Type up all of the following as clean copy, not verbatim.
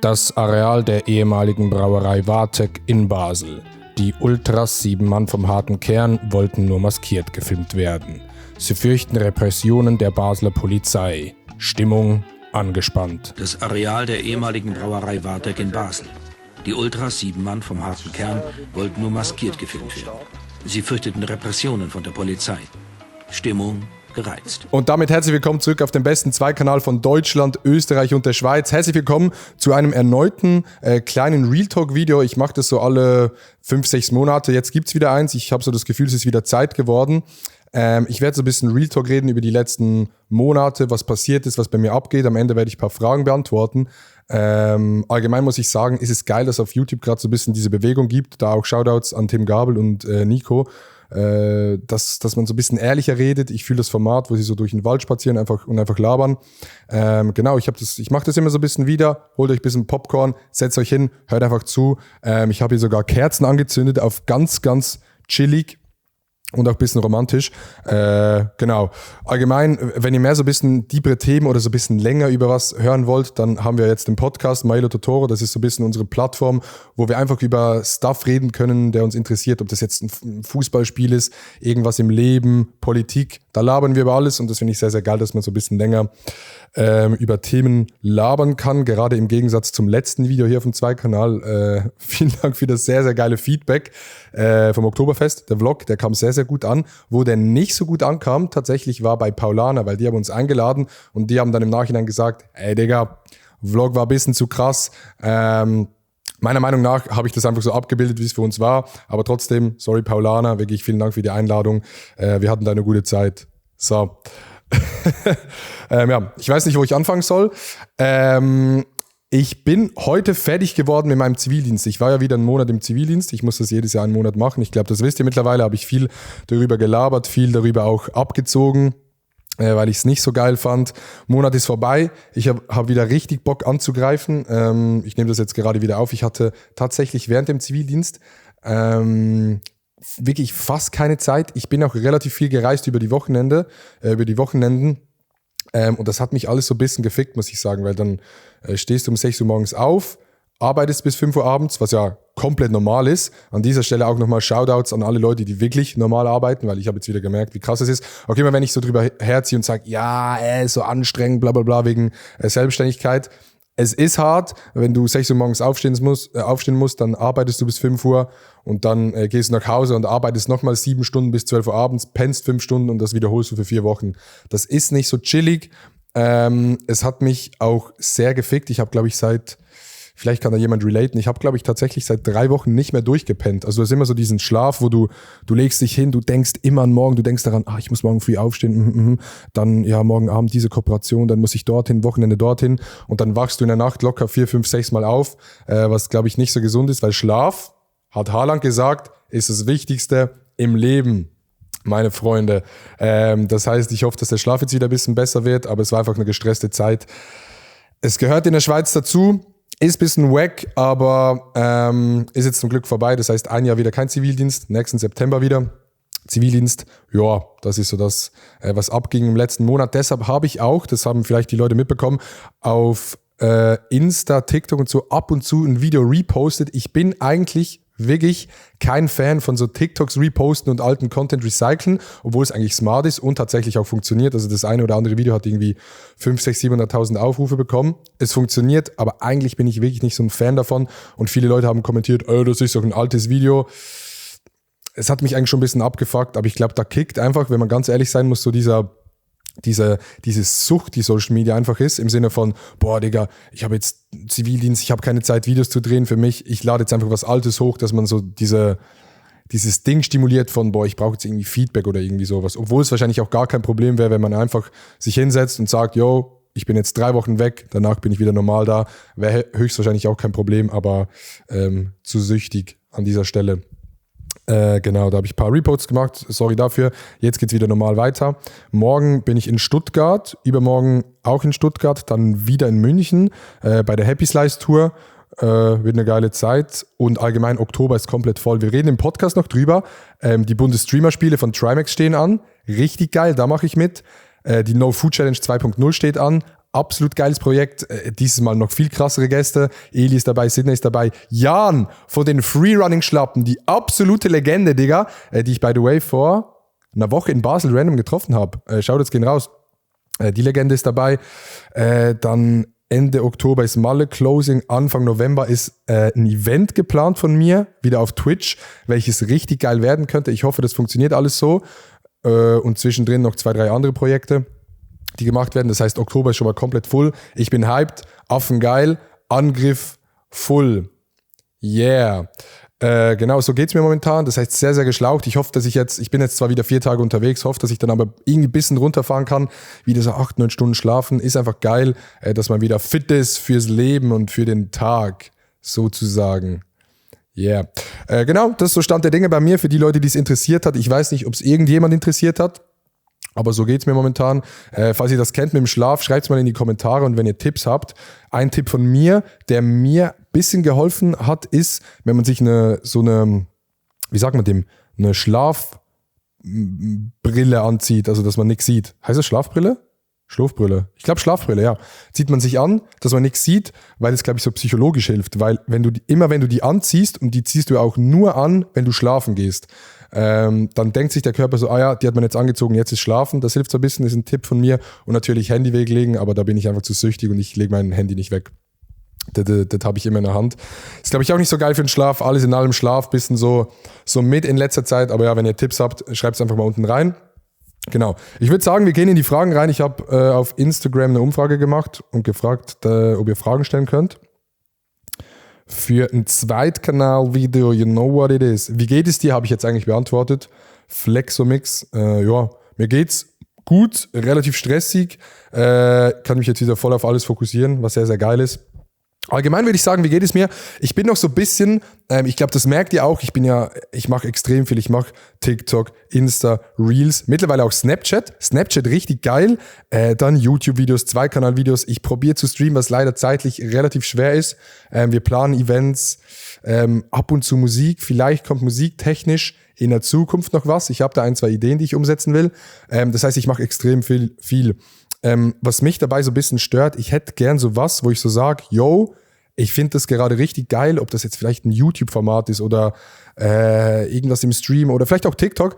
Das Areal der ehemaligen Brauerei Warteg in Basel. Die Ultras, 7 Mann vom harten Kern, wollten nur maskiert gefilmt werden. Sie fürchten Repressionen der Basler Polizei. Stimmung angespannt. Das Areal der ehemaligen Brauerei Warteg in Basel. Die Ultras, 7 Mann vom harten Kern, wollten nur maskiert gefilmt werden. Sie fürchteten Repressionen von der Polizei. Stimmung gereizt. Und damit herzlich willkommen zurück auf dem besten Zweikanal von Deutschland, Österreich und der Schweiz. Herzlich willkommen zu einem erneuten kleinen Real Talk Video. Ich mache das so alle 5-6 Monate. Jetzt gibt's wieder eins. Ich habe so das Gefühl, es ist wieder Zeit geworden. Ich werde so ein bisschen Real Talk reden über die letzten Monate, was passiert ist, was bei mir abgeht. Am Ende werde ich ein paar Fragen beantworten. Allgemein muss ich sagen, ist es geil, dass es auf YouTube gerade so ein bisschen diese Bewegung gibt. Da auch Shoutouts an Tim Gabel und Nico. Dass man so ein bisschen ehrlicher redet. Ich fühle das Format, wo sie so durch den Wald spazieren und einfach labern. Genau, ich mache das immer so ein bisschen wieder. Holt euch ein bisschen Popcorn, setzt euch hin, hört einfach zu. Ich habe hier sogar Kerzen angezündet auf ganz, ganz chillig. Und auch ein bisschen romantisch. Genau. Allgemein, wenn ihr mehr so ein bisschen tiefere Themen oder so ein bisschen länger über was hören wollt, dann haben wir jetzt den Podcast Mailo Totoro. Das ist so ein bisschen unsere Plattform, wo wir einfach über Stuff reden können, der uns interessiert. Ob das jetzt ein Fußballspiel ist, irgendwas im Leben, Politik. Da labern wir über alles und das finde ich sehr, sehr geil, dass man so ein bisschen länger über Themen labern kann. Gerade im Gegensatz zum letzten Video hier auf dem Zweikanal. Vielen Dank für das sehr, sehr geile Feedback vom Oktoberfest. Der Vlog, der kam sehr, sehr gut an. Wo der nicht so gut ankam, tatsächlich war bei Paulaner, weil die haben uns eingeladen und die haben dann im Nachhinein gesagt, ey Digga, Vlog war ein bisschen zu krass. Meiner Meinung nach habe ich das einfach so abgebildet, wie es für uns war. Aber trotzdem, sorry Paulaner, wirklich vielen Dank für die Einladung. Wir hatten da eine gute Zeit. So. Ja, ich weiß nicht, wo ich anfangen soll. Ich bin heute fertig geworden mit meinem Zivildienst. Ich war ja wieder einen Monat im Zivildienst. Ich muss das jedes Jahr einen Monat machen. Ich glaube, das wisst ihr mittlerweile. Habe ich viel darüber gelabert, viel darüber auch abgezogen, weil ich es nicht so geil fand. Monat ist vorbei. Ich hab wieder richtig Bock anzugreifen. Ich nehme das jetzt gerade wieder auf. Ich hatte tatsächlich während dem Zivildienst wirklich fast keine Zeit. Ich bin auch relativ viel gereist über die Wochenenden. Und das hat mich alles so ein bisschen gefickt, muss ich sagen, weil dann stehst du um 6 Uhr morgens auf, arbeitest bis 5 Uhr abends, was ja komplett normal ist. An dieser Stelle auch nochmal Shoutouts an alle Leute, die wirklich normal arbeiten, weil ich habe jetzt wieder gemerkt, wie krass es ist. Auch immer, wenn ich so drüber herziehe und sage, ja, so anstrengend, bla bla bla, wegen Selbstständigkeit. Es ist hart, wenn du 6 Uhr morgens aufstehen musst, dann arbeitest du bis 5 Uhr und dann gehst du nach Hause und arbeitest nochmal 7 Stunden bis 12 Uhr abends, pennst 5 Stunden und das wiederholst du für 4 Wochen. Das ist nicht so chillig. Es hat mich auch sehr gefickt. Ich habe, glaube ich, vielleicht kann da jemand relaten, ich habe, glaube ich, tatsächlich seit 3 Wochen nicht mehr durchgepennt. Also es ist immer so diesen Schlaf, wo du legst dich hin, du denkst immer an morgen, du denkst daran, ich muss morgen früh aufstehen, dann ja morgen Abend diese Kooperation, dann muss ich dorthin, Wochenende dorthin und dann wachst du in der Nacht locker 4, 5, 6 Mal auf, was, glaube ich, nicht so gesund ist, weil Schlaf, hat Haaland gesagt, ist das Wichtigste im Leben. Meine Freunde. Das heißt, ich hoffe, dass der Schlaf jetzt wieder ein bisschen besser wird, aber es war einfach eine gestresste Zeit. Es gehört in der Schweiz dazu, ist ein bisschen wack, aber ist jetzt zum Glück vorbei. Das heißt, ein Jahr wieder kein Zivildienst, nächsten September wieder Zivildienst. Ja, das ist so das, was abging im letzten Monat. Deshalb habe ich auch, das haben vielleicht die Leute mitbekommen, auf Insta, TikTok und so ab und zu ein Video repostet. Ich bin eigentlich wirklich kein Fan von so TikToks reposten und alten Content recyceln, obwohl es eigentlich smart ist und tatsächlich auch funktioniert. Also das eine oder andere Video hat irgendwie 500.000, 600.000 Aufrufe bekommen. Es funktioniert, aber eigentlich bin ich wirklich nicht so ein Fan davon. Und viele Leute haben kommentiert, das ist doch ein altes Video. Es hat mich eigentlich schon ein bisschen abgefuckt, aber ich glaube, da kickt einfach, wenn man ganz ehrlich sein muss, so diese Sucht, die Social Media einfach ist, im Sinne von, Digga, ich habe jetzt Zivildienst, ich habe keine Zeit, Videos zu drehen für mich, ich lade jetzt einfach was Altes hoch, dass man so dieses Ding stimuliert von, ich brauche jetzt irgendwie Feedback oder irgendwie sowas, obwohl es wahrscheinlich auch gar kein Problem wäre, wenn man einfach sich hinsetzt und sagt, ich bin jetzt 3 Wochen weg, danach bin ich wieder normal da, wäre höchstwahrscheinlich auch kein Problem, aber zu süchtig an dieser Stelle. Genau, da habe ich ein paar Reposts gemacht, sorry dafür. Jetzt geht's wieder normal weiter. Morgen bin ich in Stuttgart, übermorgen auch in Stuttgart, dann wieder in München bei der Happy Slice Tour. Wird eine geile Zeit und allgemein Oktober ist komplett voll. Wir reden im Podcast noch drüber. Die Bundesstreamer-Spiele von Trimax stehen an. Richtig geil, da mache ich mit. Die No Food Challenge 2.0 steht an. absolut geiles Projekt. Dieses Mal noch viel krassere Gäste. Eli ist dabei, Sidney ist dabei. Jan von den Freerunning-Schlappen, die absolute Legende, Digga, die ich, by the way, vor einer Woche in Basel random getroffen habe. Schaut jetzt gehen raus. Die Legende ist dabei. Dann Ende Oktober ist Malle Closing. Anfang November ist ein Event geplant von mir, wieder auf Twitch, welches richtig geil werden könnte. Ich hoffe, das funktioniert alles so. Und zwischendrin noch 2, 3 andere Projekte, die gemacht werden. Das heißt, Oktober ist schon mal komplett full. Ich bin hyped. Affengeil. Angriff full. Yeah. Genau, so geht's mir momentan. Das heißt, sehr, sehr geschlaucht. Ich hoffe, dass ich bin jetzt zwar wieder 4 Tage unterwegs, hoffe, dass ich dann aber irgendwie ein bisschen runterfahren kann. Wieder so 8, 9 Stunden schlafen. Ist einfach geil, dass man wieder fit ist fürs Leben und für den Tag, sozusagen. Yeah. Genau, das ist so Stand der Dinge bei mir. Für die Leute, die es interessiert hat. Ich weiß nicht, ob es irgendjemand interessiert hat. Aber so geht's mir momentan. Falls ihr das kennt mit dem Schlaf, schreibt's mal in die Kommentare. Und wenn ihr Tipps habt, ein Tipp von mir, der mir ein bisschen geholfen hat, ist, wenn man sich eine Schlafbrille anzieht, also dass man nichts sieht. Heißt das Schlafbrille? Schlafbrille. Ich glaube Schlafbrille, ja. Zieht man sich an, dass man nichts sieht, weil es, glaube ich, so psychologisch hilft. Weil wenn du die anziehst, und die ziehst du auch nur an, wenn du schlafen gehst, dann denkt sich der Körper so, die hat man jetzt angezogen, jetzt ist schlafen. Das hilft so ein bisschen, das ist ein Tipp von mir. Und natürlich Handy weglegen, aber da bin ich einfach zu süchtig und ich lege mein Handy nicht weg. Das habe ich immer in der Hand. Ist, glaube ich, auch nicht so geil für den Schlaf. Alles in allem Schlaf, bisschen so mit in letzter Zeit. Aber ja, wenn ihr Tipps habt, schreibt es einfach mal unten rein. Genau. Ich würde sagen, wir gehen in die Fragen rein. Ich habe auf Instagram eine Umfrage gemacht und gefragt, ob ihr Fragen stellen könnt. Für ein Zweitkanal-Video, you know what it is. Wie geht es dir, habe ich jetzt eigentlich beantwortet. Flexomix, mir geht's gut, relativ stressig. Kann mich jetzt wieder voll auf alles fokussieren, was sehr, sehr geil ist. Allgemein würde ich sagen, wie geht es mir? Ich bin noch so ein bisschen, ich glaube, das merkt ihr auch, ich mache extrem viel. Ich mache TikTok, Insta, Reels, mittlerweile auch Snapchat. Snapchat richtig geil. Dann YouTube-Videos, Zweikanal-Videos. Ich probiere zu streamen, was leider zeitlich relativ schwer ist. Wir planen Events, ab und zu Musik. Vielleicht kommt musiktechnisch in der Zukunft noch was. Ich habe da 1, 2 Ideen, die ich umsetzen will. Das heißt, ich mache extrem viel. Was mich dabei so ein bisschen stört, ich hätte gern so was, wo ich so sage, ich finde das gerade richtig geil, ob das jetzt vielleicht ein YouTube-Format ist oder irgendwas im Stream oder vielleicht auch TikTok,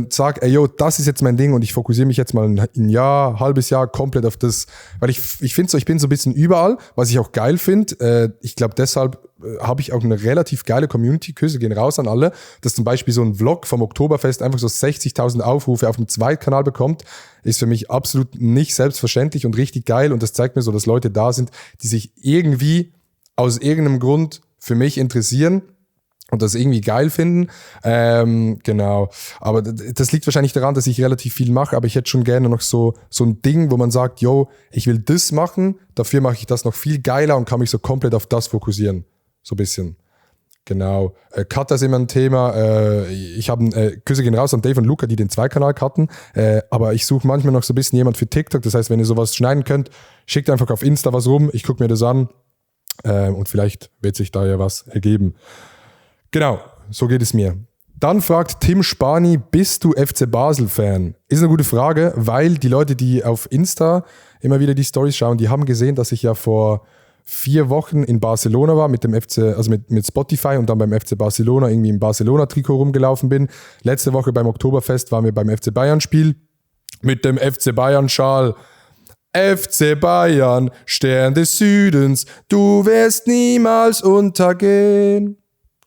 sag, das ist jetzt mein Ding und ich fokussiere mich jetzt mal ein Jahr, halbes Jahr komplett auf das, weil ich finde so, ich bin so ein bisschen überall, was ich auch geil finde. Ich glaube, deshalb habe ich auch eine relativ geile Community. Küsse gehen raus an alle, dass zum Beispiel so ein Vlog vom Oktoberfest einfach so 60.000 Aufrufe auf dem Zweitkanal bekommt, ist für mich absolut nicht selbstverständlich und richtig geil und das zeigt mir so, dass Leute da sind, die sich irgendwie aus irgendeinem Grund für mich interessieren und das irgendwie geil finden. Genau. Aber das liegt wahrscheinlich daran, dass ich relativ viel mache, aber ich hätte schon gerne noch so ein Ding, wo man sagt, ich will das machen, dafür mache ich das noch viel geiler und kann mich so komplett auf das fokussieren. So ein bisschen. Genau. Cutter ist immer ein Thema. Ich habe Küsse gehen raus an Dave und Luca, die den Zweikanal cutten. Aber ich suche manchmal noch so ein bisschen jemand für TikTok. Das heißt, wenn ihr sowas schneiden könnt, schickt einfach auf Insta was rum. Ich gucke mir das an. Und vielleicht wird sich da ja was ergeben. Genau, so geht es mir. Dann fragt Tim Spani, bist du FC Basel-Fan? Ist eine gute Frage, weil die Leute, die auf Insta immer wieder die Storys schauen, die haben gesehen, dass ich ja vor 4 Wochen in Barcelona war mit dem FC, also mit Spotify und dann beim FC Barcelona irgendwie im Barcelona-Trikot rumgelaufen bin. Letzte Woche beim Oktoberfest waren wir beim FC Bayern-Spiel mit dem FC Bayern-Schal. FC Bayern, Stern des Südens, du wirst niemals untergehen.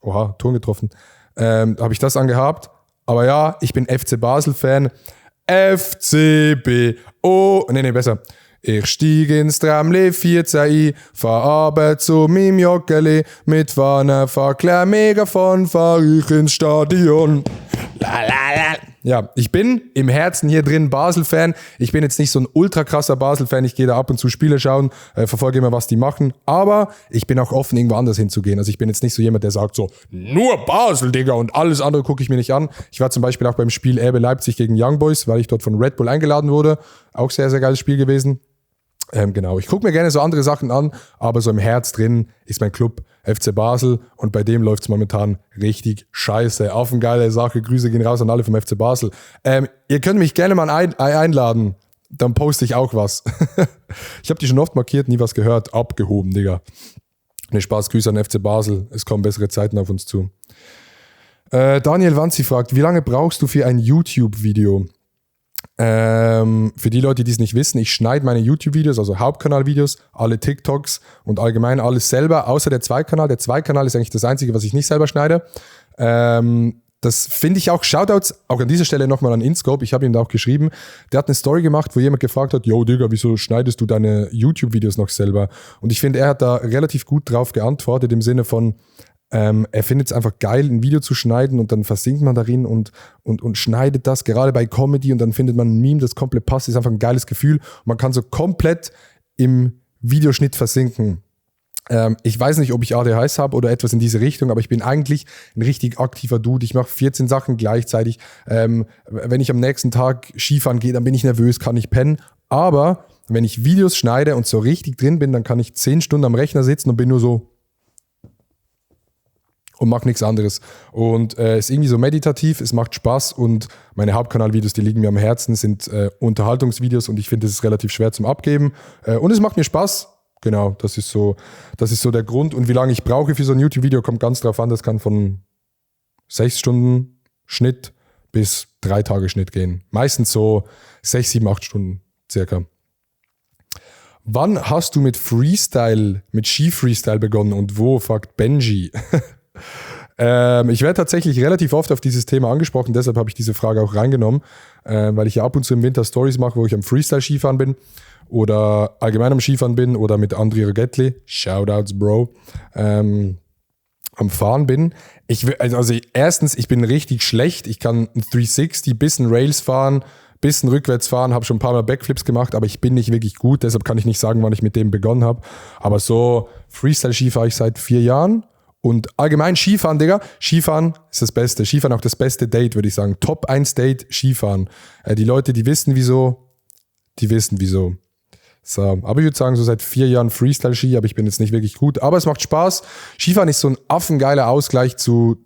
Oha, Ton getroffen. Habe ich das angehabt. Aber ja, ich bin FC Basel-Fan. FCB. Besser. Ich stieg ins Tramli 14 fahr aber zu meinem Joggeli, mit Fahne verklär Megafon, fahr ich ins Stadion. Ja, ich bin im Herzen hier drin Basel-Fan. Ich bin jetzt nicht so ein ultra krasser Basel-Fan. Ich gehe da ab und zu Spiele schauen, verfolge immer, was die machen. Aber ich bin auch offen, irgendwo anders hinzugehen. Also ich bin jetzt nicht so jemand, der sagt so, nur Basel, Digga, und alles andere gucke ich mir nicht an. Ich war zum Beispiel auch beim Spiel RB Leipzig gegen Young Boys, weil ich dort von Red Bull eingeladen wurde. Auch sehr, sehr geiles Spiel gewesen. Genau, ich gucke mir gerne so andere Sachen an, aber so im Herz drin ist mein Club FC Basel und bei dem läuft es momentan richtig scheiße. Affengeile Sache, Grüße gehen raus an alle vom FC Basel. Ihr könnt mich gerne mal einladen dann poste ich auch was. Ich habe die schon oft markiert, nie was gehört. Abgehoben, Digga. Ne, Spaß, Grüße an FC Basel. Es kommen bessere Zeiten auf uns zu. Daniel Wanzi fragt, wie lange brauchst du für ein YouTube-Video? Für die Leute, die es nicht wissen, ich schneide meine YouTube-Videos, also Hauptkanal-Videos, alle TikToks und allgemein alles selber, außer der Zweikanal. Der Zweikanal ist eigentlich das Einzige, was ich nicht selber schneide. Das finde ich auch, Shoutouts, auch an dieser Stelle nochmal an InScope, ich habe ihm da auch geschrieben, der hat eine Story gemacht, wo jemand gefragt hat, yo Digga, wieso schneidest du deine YouTube-Videos noch selber? Und ich finde, er hat da relativ gut drauf geantwortet, im Sinne von, er findet es einfach geil, ein Video zu schneiden und dann versinkt man darin und schneidet das, gerade bei Comedy, und dann findet man ein Meme, das komplett passt, ist einfach ein geiles Gefühl. Und man kann so komplett im Videoschnitt versinken. Ich weiß nicht, ob ich ADHS habe oder etwas in diese Richtung, aber ich bin eigentlich ein richtig aktiver Dude. Ich mache 14 Sachen gleichzeitig. Wenn ich am nächsten Tag Skifahren gehe, dann bin ich nervös, kann nicht pennen. Aber wenn ich Videos schneide und so richtig drin bin, dann kann ich 10 Stunden am Rechner sitzen und bin nur so und mache nichts anderes. Und ist irgendwie so meditativ, es macht Spaß und meine Hauptkanalvideos, die liegen mir am Herzen, sind Unterhaltungsvideos und ich finde, es ist relativ schwer zum Abgeben. Und es macht mir Spaß. Genau, das ist so der Grund. Und wie lange ich brauche für so ein YouTube-Video, kommt ganz drauf an. Das kann von 6 Stunden Schnitt bis 3 Tage Schnitt gehen. Meistens so 6, 7, 8 Stunden circa. Wann hast du mit Ski-Freestyle begonnen und wo, fragt Benji. Ich werde tatsächlich relativ oft auf dieses Thema angesprochen, deshalb habe ich diese Frage auch reingenommen, weil ich ja ab und zu im Winter Stories mache, wo ich am Freestyle-Skifahren bin oder allgemein am Skifahren bin oder mit André Rogetli, Shoutouts Bro, am Fahren bin. Erstens, ich bin richtig schlecht, ich kann ein 360, bisschen Rails fahren, bisschen rückwärts fahren, habe schon ein paar Mal Backflips gemacht, aber ich bin nicht wirklich gut, deshalb kann ich nicht sagen, wann ich mit dem begonnen habe. Aber so Freestyle-Ski fahre ich seit 4 Jahren. Und allgemein Skifahren, Digga. Skifahren ist das Beste. Skifahren auch das beste Date, würde ich sagen. Top 1 Date, Skifahren. Die Leute, die wissen wieso, die wissen wieso. So, aber ich würde sagen, so seit 4 Jahren Freestyle-Ski, aber ich bin jetzt nicht wirklich gut. Aber es macht Spaß. Skifahren ist so ein affengeiler Ausgleich zum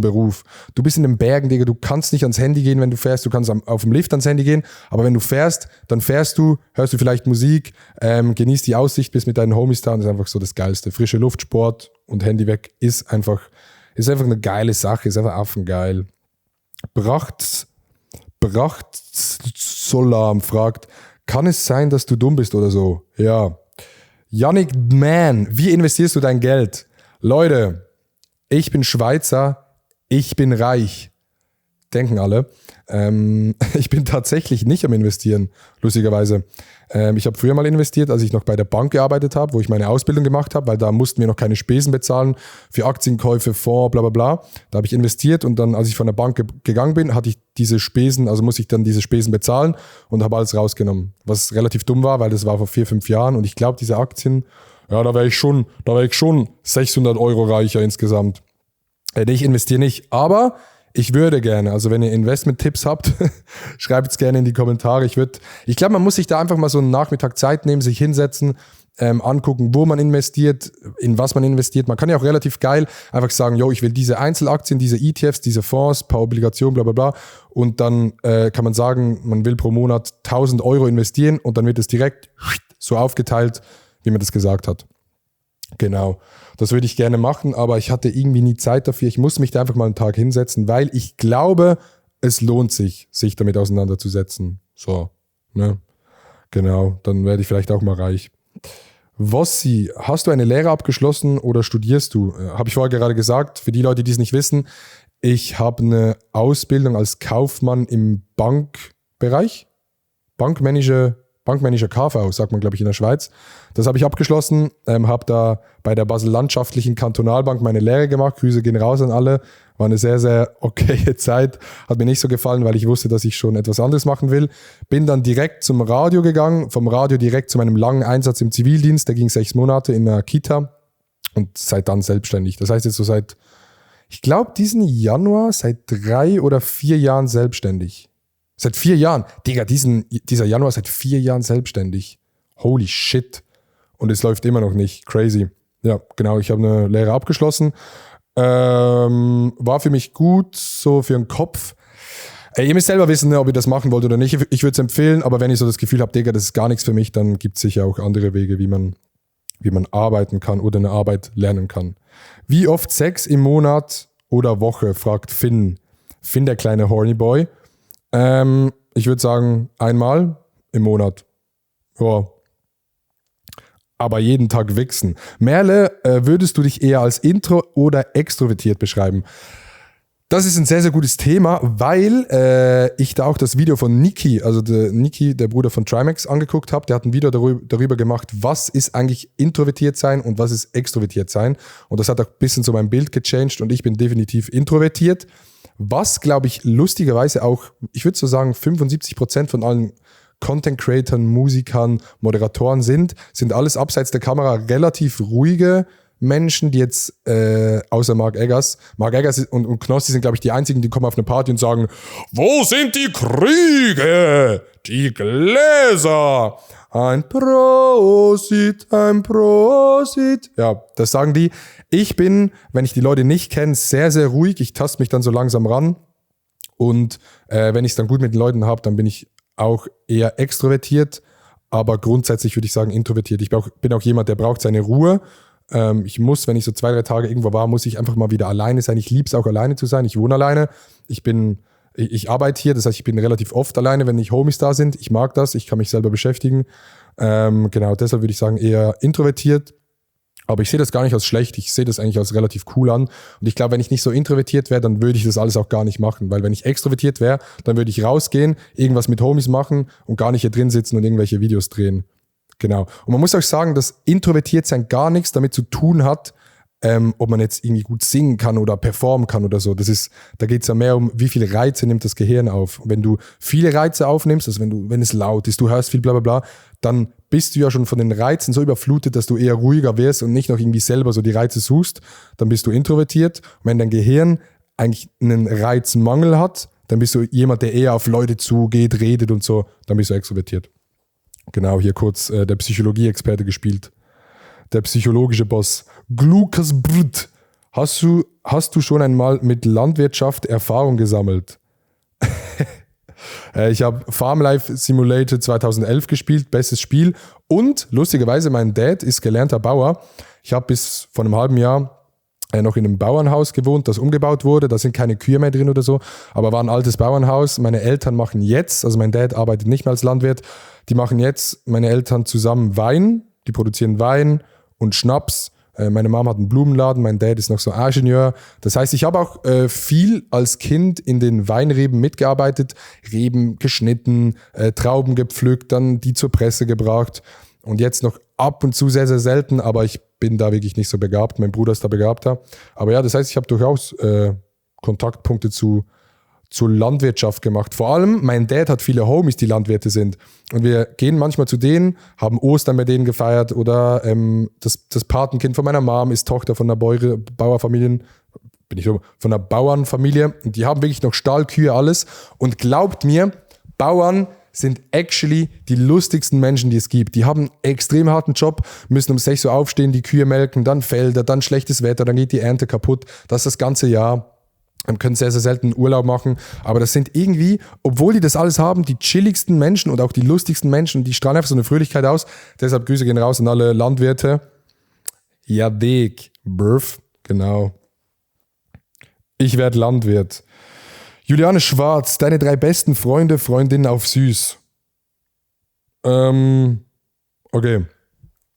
Beruf. Du bist in den Bergen, Digga, du kannst nicht ans Handy gehen, wenn du fährst. Du kannst auf dem Lift ans Handy gehen. Aber wenn du fährst, dann fährst du, hörst du vielleicht Musik, genießt die Aussicht, bist mit deinen Homies da und das ist einfach so das Geilste. Frische Luft, Sport und Handy weg ist einfach eine geile Sache, ist einfach affengeil. Bracht Solam fragt, kann es sein, dass du dumm bist oder so? Ja. Yannick Man, wie investierst du dein Geld? Leute, ich bin Schweizer, ich bin reich. Denken alle. Ich bin tatsächlich nicht am Investieren, lustigerweise. Ich habe früher mal investiert, als ich noch bei der Bank gearbeitet habe, wo ich meine Ausbildung gemacht habe, weil da mussten wir noch keine Spesen bezahlen für Aktienkäufe, Fonds, bla bla bla. Da habe ich investiert und dann, als ich von der Bank gegangen bin, hatte ich diese Spesen, also muss ich dann diese Spesen bezahlen und habe alles rausgenommen. Was relativ dumm war, weil das war vor 4, 5 Jahren und ich glaube, diese Aktien, ja, da wäre ich schon 600 Euro reicher insgesamt. Ich investiere nicht, aber ich würde gerne, also wenn ihr Investment-Tipps habt, schreibt es gerne in die Kommentare. Ich glaube, man muss sich da einfach mal so einen Nachmittag Zeit nehmen, sich hinsetzen, angucken, wo man investiert, in was man investiert. Man kann ja auch relativ geil einfach sagen, yo, ich will diese Einzelaktien, diese ETFs, diese Fonds, paar Obligationen, bla bla bla. Und dann kann man sagen, man will pro Monat 1.000 Euro investieren und dann wird es direkt so aufgeteilt, wie man das gesagt hat. Genau, das würde ich gerne machen, aber ich hatte irgendwie nie Zeit dafür. Ich muss mich da einfach mal einen Tag hinsetzen, weil ich glaube, es lohnt sich damit auseinanderzusetzen. So, ne? Genau, dann werde ich vielleicht auch mal reich. Wossi, hast du eine Lehre abgeschlossen oder studierst du? Habe ich vorher gerade gesagt, für die Leute, die es nicht wissen, ich habe eine Ausbildung als Kaufmann im Bankbereich, Bankmanager KV, sagt man, glaube ich, in der Schweiz. Das habe ich abgeschlossen, habe da bei der Basel-Landschaftlichen Kantonalbank meine Lehre gemacht. Grüße gehen raus an alle. War eine sehr, sehr okaye Zeit. Hat mir nicht so gefallen, weil ich wusste, dass ich schon etwas anderes machen will. Bin dann direkt zum Radio gegangen, vom Radio direkt zu meinem langen Einsatz im Zivildienst. Der ging 6 Monate in einer Kita und seit dann selbstständig. Das heißt jetzt so ich glaube diesen Januar, seit 3 oder 4 Jahren selbstständig. Seit 4 Jahren. Digga, dieser Januar seit 4 Jahren selbstständig. Holy shit. Und es läuft immer noch nicht. Crazy. Ja, genau. Ich habe eine Lehre abgeschlossen. War für mich gut, so für den Kopf. Ihr müsst selber wissen, ob ihr das machen wollt oder nicht. Ich würde es empfehlen, aber wenn ihr so das Gefühl habt, Digga, das ist gar nichts für mich, dann gibt es sicher auch andere Wege, wie man arbeiten kann oder eine Arbeit lernen kann. Wie oft Sex im Monat oder Woche, fragt Finn. Finn, der kleine Horny Boy. Ich würde sagen, einmal im Monat. Ja. Aber jeden Tag wichsen. Merle, würdest du dich eher als intro oder extrovertiert beschreiben? Das ist ein sehr, sehr gutes Thema, weil ich da auch das Video von Niki, also Niki, der Bruder von Trimax, angeguckt habe. Der hat ein Video darüber gemacht, was ist eigentlich introvertiert sein und was ist extrovertiert sein. Und das hat auch ein bisschen so mein Bild gechanged und ich bin definitiv introvertiert. Was, glaube ich, lustigerweise auch, ich würde so sagen, 75% von allen Content-Creatern, Musikern, Moderatoren sind alles abseits der Kamera relativ ruhige Menschen, die jetzt, außer Mark Eggers und Knossi sind, glaube ich, die einzigen, die kommen auf eine Party und sagen, wo sind die Krüge, die Gläser, ein Prosit. Ja, das sagen die. Ich bin, wenn ich die Leute nicht kenne, sehr, sehr ruhig. Ich taste mich dann so langsam ran und wenn ich es dann gut mit den Leuten habe, dann bin ich auch eher extrovertiert, aber grundsätzlich würde ich sagen introvertiert. Ich bin auch jemand, der braucht seine Ruhe. Ich muss, wenn ich so 2-3 Tage irgendwo war, muss ich einfach mal wieder alleine sein. Ich liebe es auch, alleine zu sein. Ich wohne alleine. Ich arbeite hier, das heißt, ich bin relativ oft alleine, wenn nicht Homies da sind. Ich mag das, ich kann mich selber beschäftigen. Genau, deshalb würde ich sagen, eher introvertiert. Aber ich sehe das gar nicht als schlecht, ich sehe das eigentlich als relativ cool an. Und ich glaube, wenn ich nicht so introvertiert wäre, dann würde ich das alles auch gar nicht machen. Weil wenn ich extrovertiert wäre, dann würde ich rausgehen, irgendwas mit Homies machen und gar nicht hier drin sitzen und irgendwelche Videos drehen. Genau. Und man muss auch sagen, dass Introvertiertsein gar nichts damit zu tun hat, ob man jetzt irgendwie gut singen kann oder performen kann oder so. Da geht es ja mehr um, wie viele Reize nimmt das Gehirn auf. Und wenn du viele Reize aufnimmst, also wenn es laut ist, du hörst viel bla bla bla, dann bist du ja schon von den Reizen so überflutet, dass du eher ruhiger wirst und nicht noch irgendwie selber so die Reize suchst, dann bist du introvertiert. Und wenn dein Gehirn eigentlich einen Reizmangel hat, dann bist du jemand, der eher auf Leute zugeht, redet und so, dann bist du extrovertiert. Genau, hier kurz der Psychologie-Experte gespielt. Der psychologische Boss. Glukas Brut. Hast du schon einmal mit Landwirtschaft Erfahrung gesammelt? Ich habe Farm Life Simulator 2011 gespielt, bestes Spiel. Und lustigerweise, mein Dad ist gelernter Bauer. Ich habe bis vor einem halben Jahr noch in einem Bauernhaus gewohnt, das umgebaut wurde. Da sind keine Kühe mehr drin oder so, aber war ein altes Bauernhaus. Meine Eltern machen jetzt, also mein Dad arbeitet nicht mehr als Landwirt, die machen jetzt, meine Eltern zusammen Wein. Die produzieren Wein und Schnaps. Meine Mom hat einen Blumenladen, mein Dad ist noch so Ingenieur. Das heißt, ich habe auch viel als Kind in den Weinreben mitgearbeitet, Reben geschnitten, Trauben gepflückt, dann die zur Presse gebracht und jetzt noch ab und zu sehr, sehr selten, aber ich bin da wirklich nicht so begabt. Mein Bruder ist da begabter. Aber ja, das heißt, ich habe durchaus Kontaktpunkte zur Landwirtschaft gemacht. Vor allem, mein Dad hat viele Homies, die Landwirte sind. Und wir gehen manchmal zu denen, haben Ostern bei denen gefeiert oder das Patenkind von meiner Mom ist Tochter von einer Bauernfamilie. Und die haben wirklich noch Stallkühe, alles. Und glaubt mir, Bauern sind actually die lustigsten Menschen, die es gibt. Die haben einen extrem harten Job, müssen um 6 Uhr aufstehen, die Kühe melken, dann Felder, dann schlechtes Wetter, dann geht die Ernte kaputt. Das ganze Jahr. Können sehr, sehr selten Urlaub machen, aber das sind irgendwie, obwohl die das alles haben, die chilligsten Menschen und auch die lustigsten Menschen, die strahlen einfach so eine Fröhlichkeit aus. Deshalb Grüße gehen raus an alle Landwirte. Ja, Dig, Burf, genau. Ich werde Landwirt. Juliane Schwarz, deine 3 besten Freunde, Freundinnen auf süß. Okay.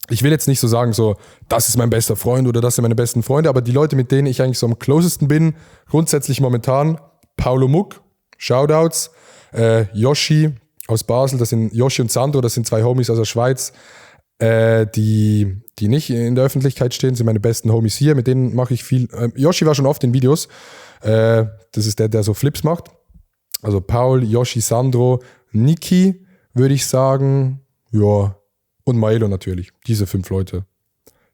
Ich will jetzt nicht so sagen, so, das ist mein bester Freund oder das sind meine besten Freunde, aber die Leute, mit denen ich eigentlich so am closesten bin, grundsätzlich momentan, Paulo Muck, Shoutouts, Yoshi aus Basel, das sind Yoshi und Sandro, das sind 2 Homies aus der Schweiz, die nicht in der Öffentlichkeit stehen, sind meine besten Homies hier, mit denen mache ich viel. Yoshi war schon oft in Videos, das ist der so Flips macht. Also Paul, Yoshi, Sandro, Niki, würde ich sagen, ja. Und Maelo natürlich, diese 5 Leute.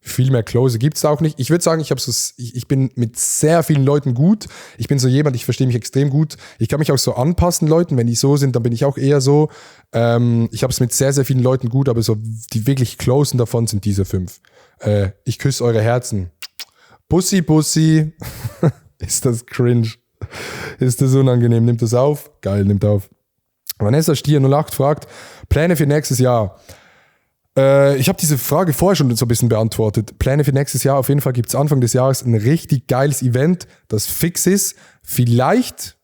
Viel mehr Close gibt es auch nicht. Ich würde sagen, ich bin mit sehr vielen Leuten gut. Ich bin so jemand, ich verstehe mich extrem gut. Ich kann mich auch so anpassen, Leuten. Wenn die so sind, dann bin ich auch eher so. Ich habe es mit sehr, sehr vielen Leuten gut, aber so die wirklich Closen davon sind diese 5. Ich küsse eure Herzen. Bussi, Bussi. Ist das cringe. Ist das unangenehm? Nimmt das auf? Geil, nimmt auf. Vanessa Stier 08 fragt, Pläne für nächstes Jahr. Ich habe diese Frage vorher schon so ein bisschen beantwortet. Pläne für nächstes Jahr. Auf jeden Fall gibt es Anfang des Jahres ein richtig geiles Event, das fix ist. Vielleicht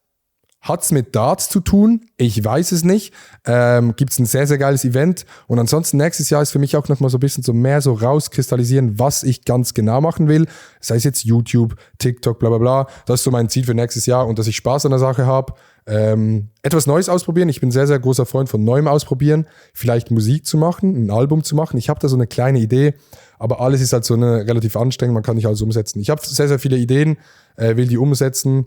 hat es mit Darts zu tun. Ich weiß es nicht. Gibt es ein sehr, sehr geiles Event. Und ansonsten nächstes Jahr ist für mich auch nochmal so ein bisschen so mehr so rauskristallisieren, was ich ganz genau machen will. Sei es jetzt YouTube, TikTok, bla bla bla. Das ist so mein Ziel für nächstes Jahr und dass ich Spaß an der Sache habe. Etwas Neues ausprobieren. Ich bin sehr, sehr großer Freund von Neuem ausprobieren. Vielleicht Musik zu machen, ein Album zu machen. Ich habe da so eine kleine Idee, aber alles ist halt so eine relativ anstrengend. Man kann nicht alles umsetzen. Ich habe sehr, sehr viele Ideen, will die umsetzen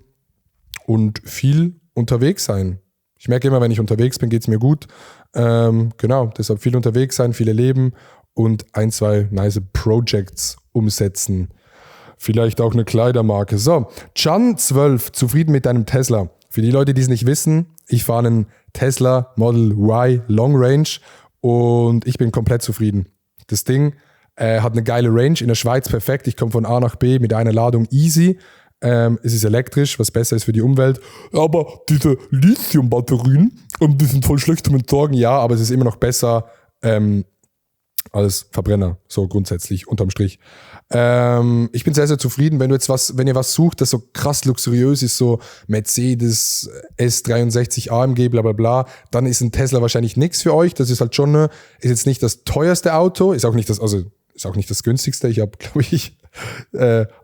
und viel unterwegs sein. Ich merke immer, wenn ich unterwegs bin, geht es mir gut. Genau, deshalb viel unterwegs sein, viel erleben und 1, 2 nice Projects umsetzen. Vielleicht auch eine Kleidermarke. So, Chan12, zufrieden mit deinem Tesla. Für die Leute, die es nicht wissen, ich fahre einen Tesla Model Y Long Range und ich bin komplett zufrieden. Das Ding hat eine geile Range, in der Schweiz perfekt. Ich komme von A nach B mit einer Ladung easy. Es ist elektrisch, was besser ist für die Umwelt. Aber diese Lithium-Batterien, die sind voll schlecht zum Entsorgen. Ja, aber es ist immer noch besser als Verbrenner, so grundsätzlich, unterm Strich. Ich bin sehr, sehr zufrieden, wenn ihr was sucht, das so krass luxuriös ist, so Mercedes S63 AMG, bla bla bla, dann ist ein Tesla wahrscheinlich nichts für euch. Das ist halt schon, ist jetzt nicht das teuerste Auto, ist auch nicht das günstigste. Ich habe, glaube ich,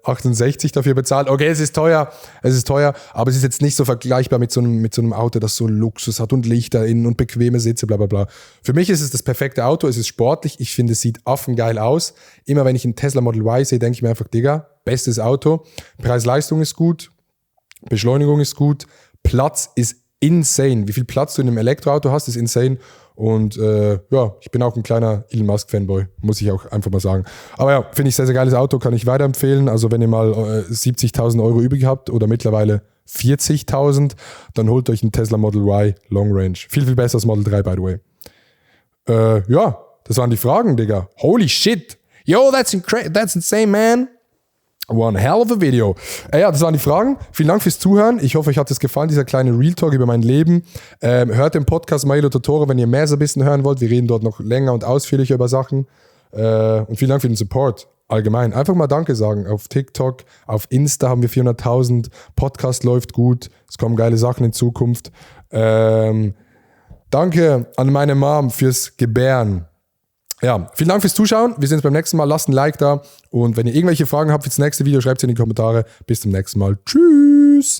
68 dafür bezahlt. Okay, es ist teuer, aber es ist jetzt nicht so vergleichbar mit so einem Auto, das so Luxus hat und Lichter innen und bequeme Sitze, bla bla bla. Für mich ist es das perfekte Auto, es ist sportlich, ich finde, es sieht affengeil aus. Immer wenn ich einen Tesla Model Y sehe, denke ich mir einfach, Digga, bestes Auto. Preis-Leistung ist gut, Beschleunigung ist gut, Platz ist insane. Wie viel Platz du in einem Elektroauto hast, ist insane. Und ich bin auch ein kleiner Elon Musk-Fanboy, muss ich auch einfach mal sagen. Aber ja, finde ich sehr, sehr geiles Auto, kann ich weiterempfehlen. Also wenn ihr mal 70.000 Euro übrig habt oder mittlerweile 40.000, dann holt euch einen Tesla Model Y Long Range. Viel, viel besser als Model 3, by the way. Das waren die Fragen, Digga. Holy shit. Yo, that's insane, man. One hell of a video. Das waren die Fragen. Vielen Dank fürs Zuhören. Ich hoffe, euch hat es gefallen, dieser kleine Real Talk über mein Leben. Hört den Podcast Mailo Totoro, wenn ihr mehr so ein bisschen hören wollt. Wir reden dort noch länger und ausführlicher über Sachen. Und vielen Dank für den Support. Allgemein. Einfach mal Danke sagen. Auf TikTok, auf Insta haben wir 400.000. Podcast läuft gut. Es kommen geile Sachen in Zukunft. Danke an meine Mom fürs Gebären. Ja, vielen Dank fürs Zuschauen. Wir sehen uns beim nächsten Mal. Lasst ein Like da. Und wenn ihr irgendwelche Fragen habt für das nächste Video, schreibt es in die Kommentare. Bis zum nächsten Mal. Tschüss.